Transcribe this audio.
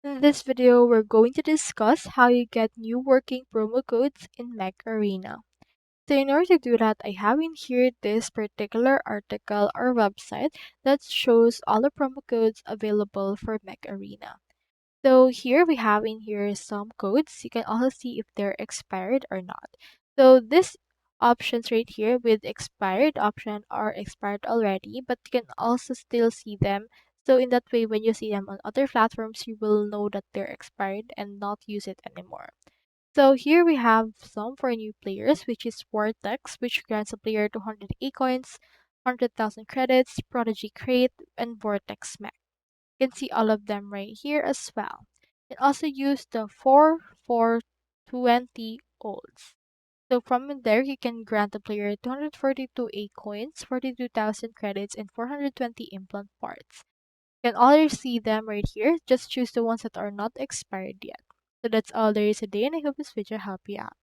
In this video, we're going to discuss how you get new working promo codes in Mech Arena. So in order to do that, I have in here this particular article or website that shows all the promo codes available for Mech Arena. So here we have in here some codes. You can also see if they're expired or not. So this options right here with expired option are expired already, but you can also still see them. So in that way, when you see them on other platforms, you will know that they're expired and not use it anymore. So here we have some for new players, which is Vortex, which grants a player 208 coins, 100,000 credits, Prodigy Crate, and Vortex Mech. You can see all of them right here as well. You can also use the 4420 olds. So from there, you can grant the player 242 A coins, 42,000 credits, and 420 implant parts. You can already see them right here. Just choose the ones that are not expired yet. So that's all there is today, and I hope this video helped you out.